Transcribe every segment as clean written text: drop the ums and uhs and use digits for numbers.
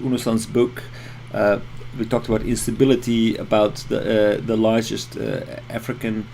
Unosan's book, we talked about instability, about the largest African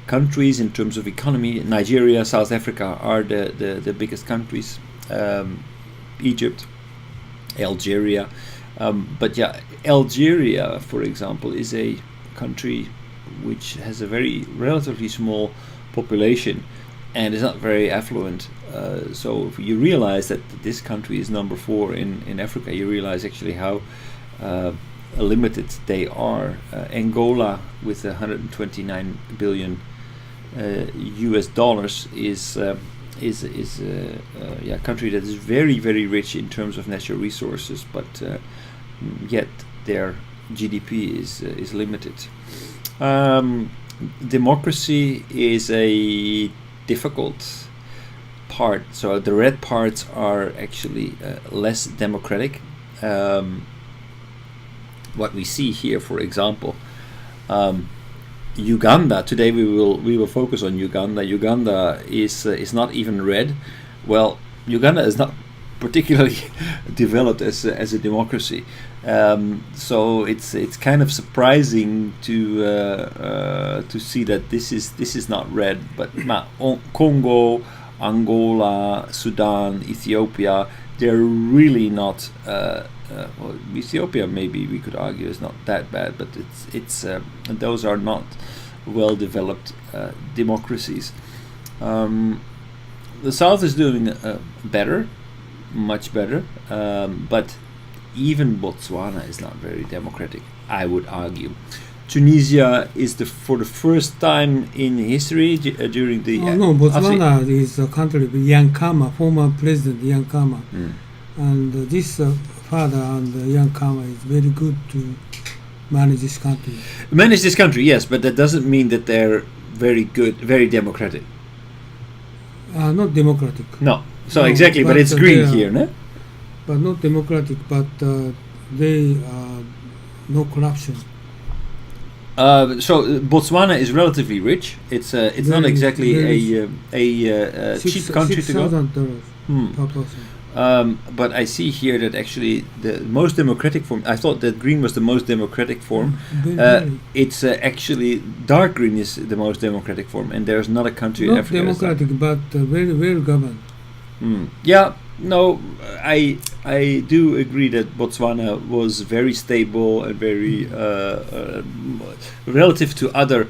countries in terms of economy. Nigeria, South Africa are the biggest countries. Egypt, Algeria. But yeah, Algeria, for example, is a country which has a very relatively small population and is not very affluent. So if you realize that this country is number 4 in Africa, you realize actually how limited they are. Angola, with 129 billion US dollars, is a country that is very, very rich in terms of natural resources, but yet their GDP is limited. Democracy is a difficult part. So the red parts are actually less democratic. What we see here, for example, Uganda. Today we will focus on Uganda. Uganda is not even red. Well, Uganda is not particularly developed as a democracy. So it's kind of surprising to see that this is not red. But Congo, Angola, Sudan, Ethiopia, they're really not. Well, Ethiopia, maybe we could argue, is not that bad, but it's those are not well developed democracies. The South is doing better, much better, but even Botswana is not very democratic, I would argue. Tunisia is for the first time in history during the no, Botswana is a country with Yankama, former president Yankama, and this father and Yankama is very good to manage this country. Manage this country, yes, but that doesn't mean that they're very good, very democratic. Not democratic. No, so no, exactly, but it's green here, no? But not democratic, but they no corruption. So Botswana is relatively rich. It's not exactly a cheap country to go. $6,000 per person. But I see here that actually the most democratic form, I thought that green was the most democratic form. It's actually dark green is the most democratic form, and there's not a country in Africa. Not democratic, but very well governed. Yeah, no, I do agree that Botswana was very stable and very relative to other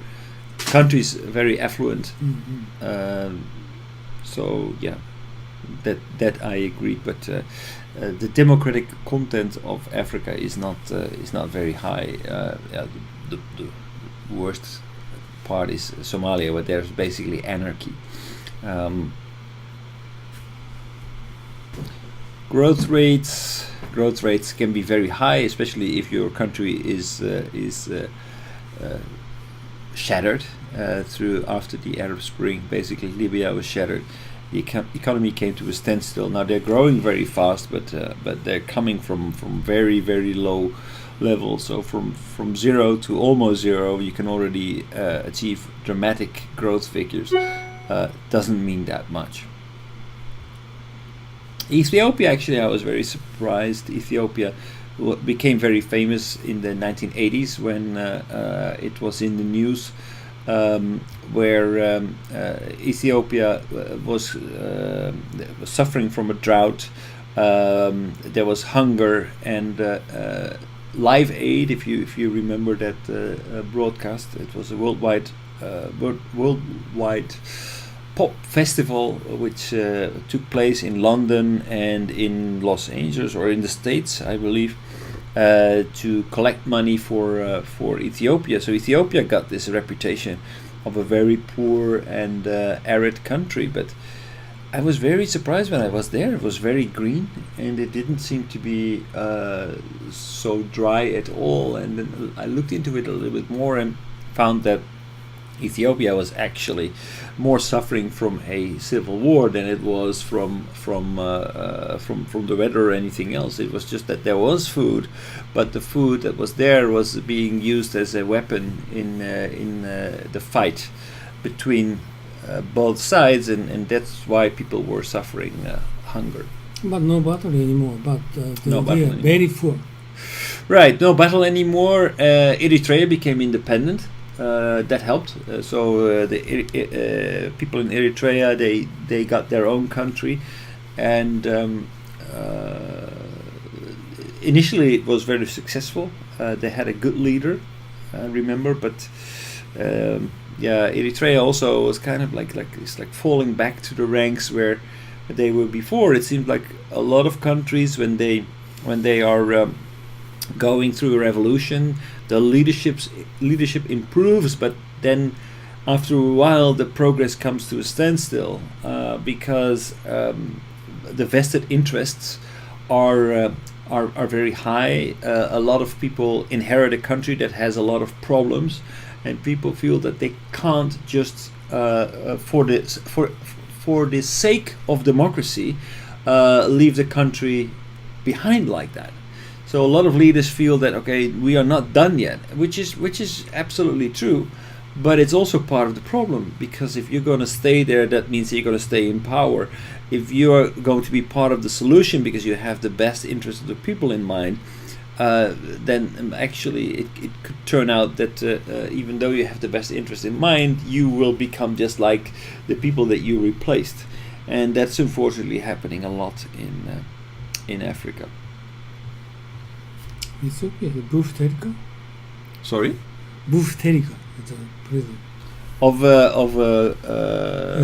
countries, very affluent. So yeah. That I agree, but the democratic content of Africa is not very high. The worst part is Somalia, where there's basically anarchy. Growth rates can be very high, especially if your country is shattered after the Arab Spring. Basically, Libya was shattered. The economy came to a standstill. Now they're growing very fast, but they're coming from very, very low levels. So from zero to almost zero, you can already achieve dramatic growth figures. Doesn't mean that much. Ethiopia, actually, I was very surprised. Ethiopia became very famous in the 1980s when it was in the news. Where Ethiopia was suffering from a drought. There was hunger, and Live Aid, if you remember that broadcast, it was a worldwide pop festival which took place in London and in Los Angeles, or in the States, I believe. To collect money for Ethiopia. So Ethiopia got this reputation of a very poor and arid country, but I was very surprised when I was there. It was very green, and it didn't seem to be so dry at all. And then I looked into it a little bit more and found that Ethiopia was actually more suffering from a civil war than it was from the weather or anything else. It was just that there was food, but the food that was there was being used as a weapon in the fight between both sides, and that's why people were suffering hunger. But no battle anymore. But No they battle are anymore. very poor. Right, no battle anymore. Eritrea became independent. That helped. The people in Eritrea, they got their own country, and initially it was very successful. They had a good leader, I remember, but Eritrea also was kind of like it's like falling back to the ranks where they were before. It seemed like a lot of countries when they are going through a revolution, the leadership improves, but then after a while the progress comes to a standstill because the vested interests are very high. A lot of people inherit a country that has a lot of problems, and people feel that they can't just for the sake of democracy leave the country behind like that. So a lot of leaders feel that we are not done yet, which is absolutely true, but it's also part of the problem, because if you're going to stay there, that means you're going to stay in power. If you are going to be part of the solution because you have the best interest of the people in mind, then actually it could turn out that even though you have the best interest in mind, you will become just like the people that you replaced, and that's unfortunately happening a lot in Africa. Ethiopia, Bufterika? Sorry? Bufterika is the president. Of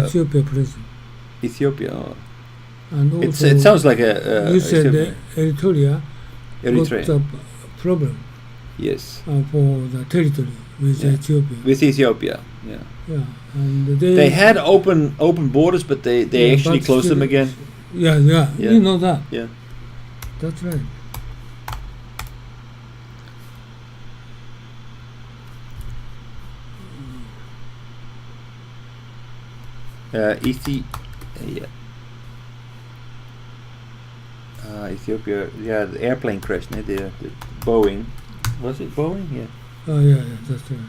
Ethiopia president. Ethiopia. And also, It sounds like a you said Ethiopian. Eritrea got a problem Yes. for the territory with Ethiopia. With Ethiopia, yeah. Yeah, and They had open borders, but they actually but closed them still- again. Yeah, Yeah. you know that. Yeah. That's right. Ethiopia, the airplane crash, the Boeing. Was it Boeing? Yeah. Oh, yeah, that's right.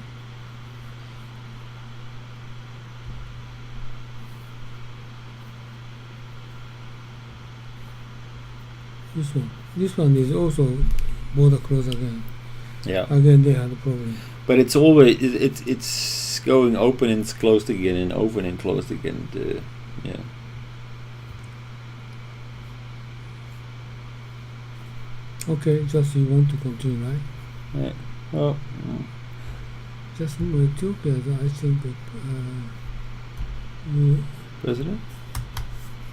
This one is also border close again. Yeah. Again, they had a problem. But it's always it's going open and it's closed again, and open and closed again. Yeah. Okay, just you want to continue, right? Yeah. Well, Just Ethiopia, I think you, President.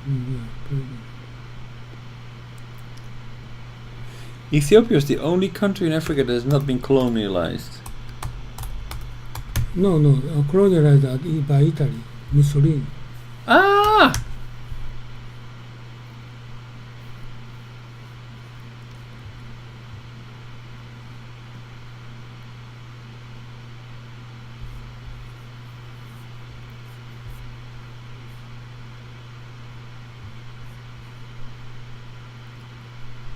yeah, president. Ethiopia is the only country in Africa that has not been colonialized. No, colonized by Italy, Mussolini. Ah!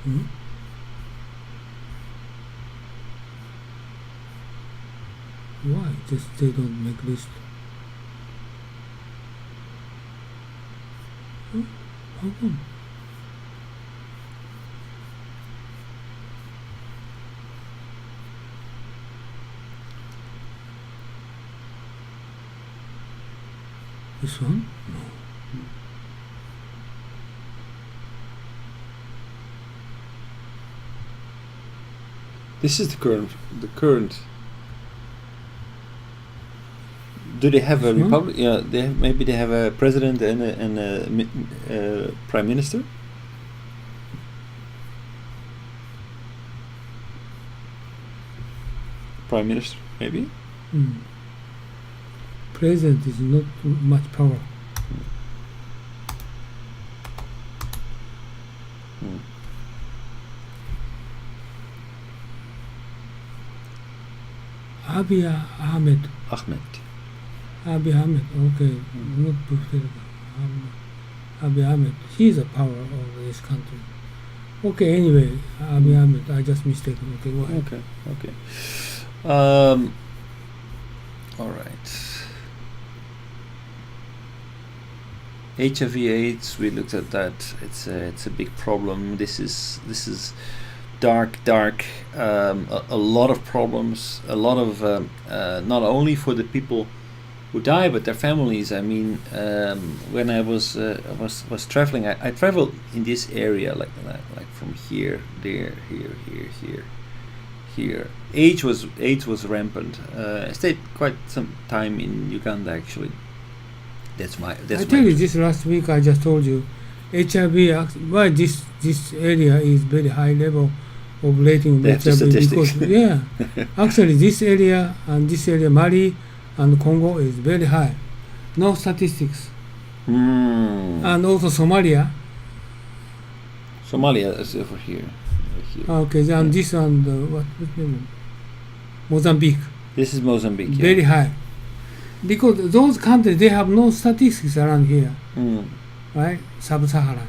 Hmm? Why? Just they don't make list. Huh? How come? This one? No. This is the current. Do they have a This one? republic? Yeah, maybe they have a president and a prime minister. Prime minister, maybe. President is not much power. Hmm. Abiy Ahmed. Ahmed. Abiy Ahmed. Okay, not Bufterika. Abiy Ahmed. He's a power of this country. Okay, anyway, Abiy Ahmed. I just mistaken. Okay, go ahead. Okay. All right. HIV/AIDS. We looked at that. It's a big problem. This is dark. A lot of problems. A lot of not only for the people who die, but their families. I mean, when I was traveling, I traveled in this area, like from here, there, here. AIDS was rampant. I stayed quite some time in Uganda, actually. I tell you this last week. I just told you, HIV. Why this area is very high level of rating of They have the HIV statistics. because actually this area and this area, Mali and Congo, is very high. No statistics. And also Somalia. Somalia is over here. Okay, and this one, what name? Mozambique. This is Mozambique. Yeah. Very high. Because those countries, they have no statistics around here, right? Sub-Saharan.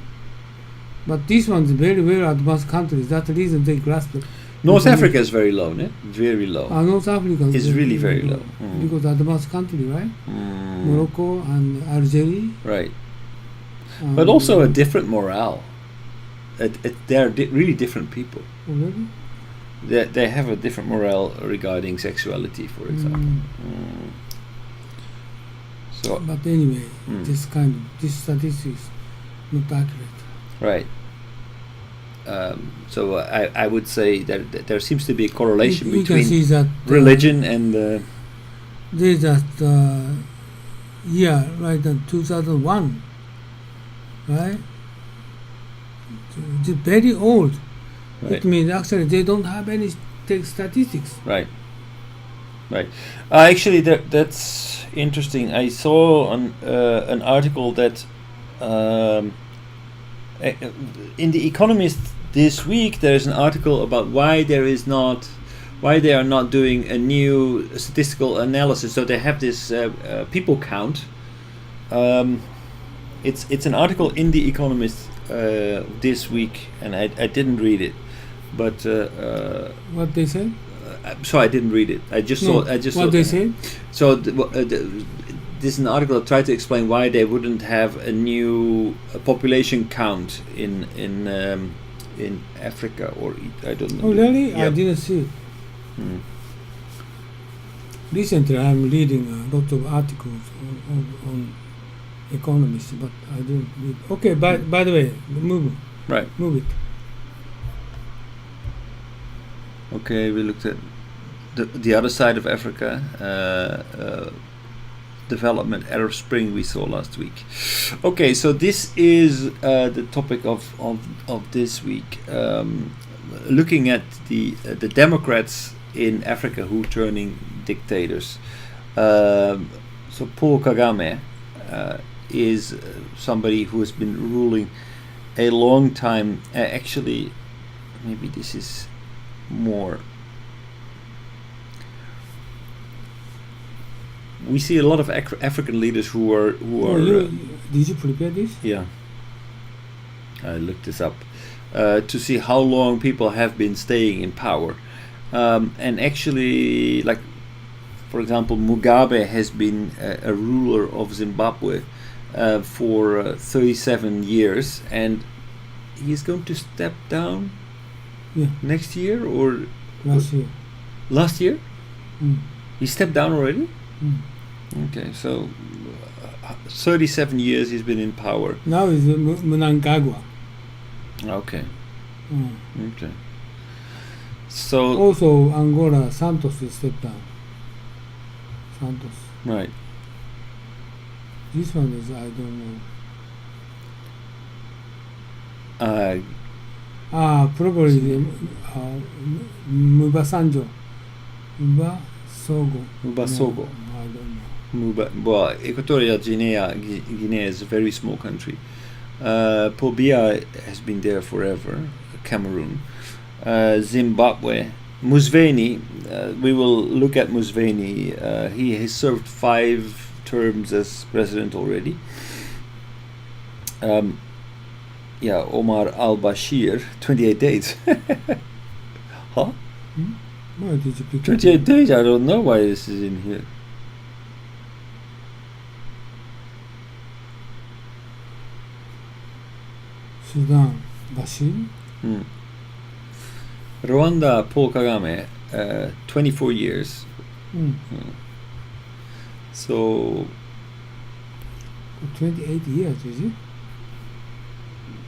But this one's very, very advanced countries. That's the reason they grasp it. North Africa is very low, ne? Very low. North Africa It's really very low. Because advanced country, right? Morocco and Algeria. Right. But also a different morale. They're really different people. Oh, really? They have a different morale regarding sexuality, for example. So, but anyway, this statistics not accurate. Right. So I would say that there seems to be a correlation You can between see that religion and there's that year, right? 2001, right? It's very old. right. It means actually they don't have any statistics. Right. Actually, that's interesting. I saw an article that in the Economist this week. There is an article about why they are not doing a new statistical analysis. So they have this people count. It's an article in the Economist this week, and I didn't read it, but What they say? so I didn't read it. I just saw. What they say? So this is an article that tried to explain why they wouldn't have a new population count in Africa, or I don't know. Oh, really? Yeah. I didn't see it. Recently, I'm reading a lot of articles on economists, but I didn't read. Okay, by the way, move it. Okay, we looked at the other side of Africa. Development Arab Spring we saw last week. Okay, so this is the topic of this week. Looking at the Democrats in Africa who turning dictators. So Paul Kagame is somebody who has been ruling a long time. Actually, maybe this is more. We see a lot of African leaders who are. Did you prepare this? Yeah, I looked this up to see how long people have been staying in power, and actually, like, for example, Mugabe has been a ruler of Zimbabwe for 37 years, and he's going to step down next year or Last year. Last year? Mm. He stepped down already? Mm. Okay, so 37 years he's been in power. Now is Mnangagwa. Okay. Mm. Okay. So Also, Angola, Santos will step down. Santos. right. This one is, I don't know. Probably Mubasanjo. Mubasogo. Mubasogo. No, I don't know. Well, Equatorial Guinea is a very small country. Paul Biya has been there forever. Cameroon. Zimbabwe. Museveni, we will look at Museveni. He has served 5 terms as president already. Omar al-Bashir, 28 days. Huh? Why did you pick 28 days, I don't know why this is in here. Sudan, Bashir. Mm. Rwanda, Paul Kagame, 24 years. Mm. So 28 years, is it?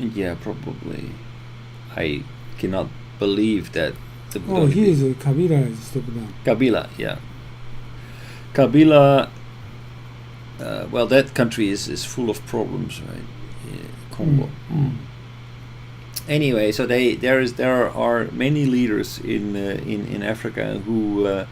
yeah, probably. I cannot believe that. Oh, he is Kabila is stepped down. Kabila, yeah. Kabila. Well, that country is full of problems, right? Yeah, Congo. Anyway, so there are many leaders in Africa who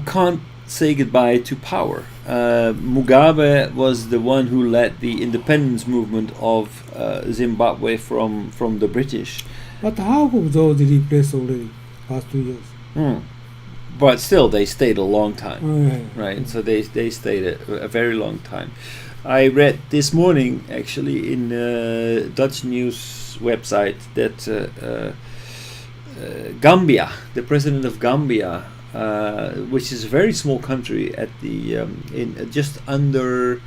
can't say goodbye to power. Mugabe was the one who led the independence movement of Zimbabwe from the British. But half of those replaced already past 2 years. But still, they stayed a long time, Oh, yeah. right? So they stayed a very long time. I read this morning, actually, in Dutch news website that Gambia, the president of Gambia, which is a very small country at the in just under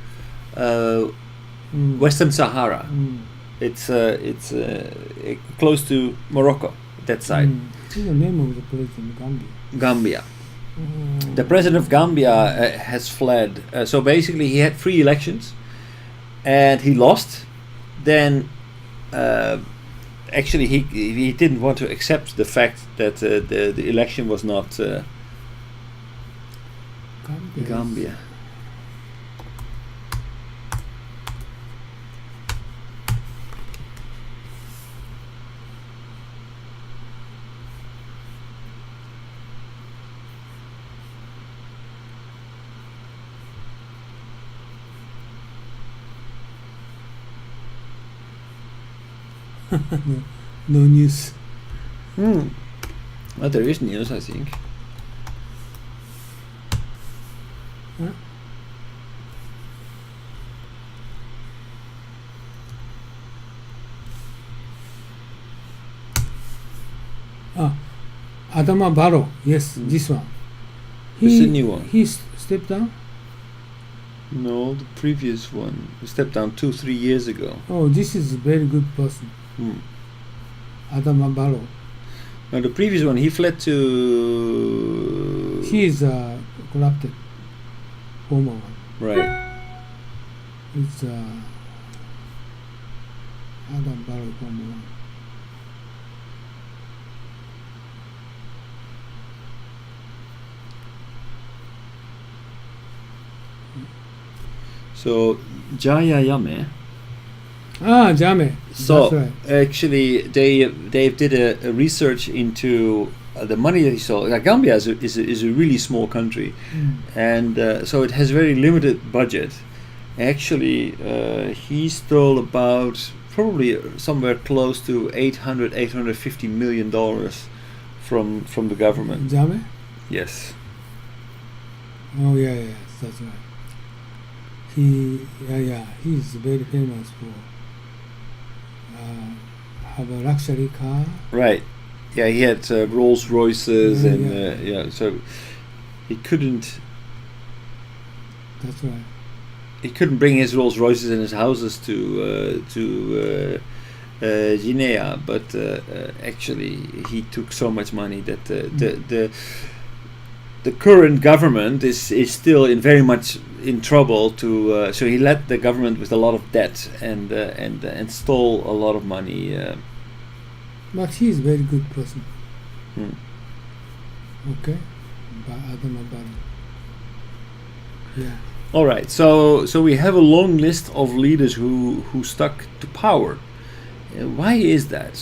Western Sahara. It's close to Morocco, that side. What's the name of the president, Gambia? Gambia. The president of Gambia has fled. So basically, he had 3 elections, and he lost. Then, actually, he didn't want to accept the fact that the election was not Gambia. No news. Well, there is news, I think. Huh? Adama Barrow, yes, this one. It's the new one. He stepped down? No, the previous one. He stepped down 2-3 years ago. Oh, this is a very good person. Adama Barrow. Now, the previous one, he fled to... He is corrupted. Former one. Right. It's Adam Barrow former one. So, Jaya Yame. Jame. So That's right. actually, they did a research into the money that he stole. Gambia is a really small country, and so it has very limited budget. Actually, he stole about probably somewhere close to $850 million from the government. Jame? Yes. Oh yeah, that's right. He's very famous for have a luxury car. Right. Yeah, he had Rolls Royces Yeah. So he couldn't. That's right. He couldn't bring his Rolls Royces and his houses to Guinea, but actually he took so much money that the current government is still very much in trouble. So he led the government with a lot of debt and stole a lot of money. But he is a very good person. Hmm. Okay. Adama Barrow. Yeah. All right. So we have a long list of leaders who stuck to power. Why is that?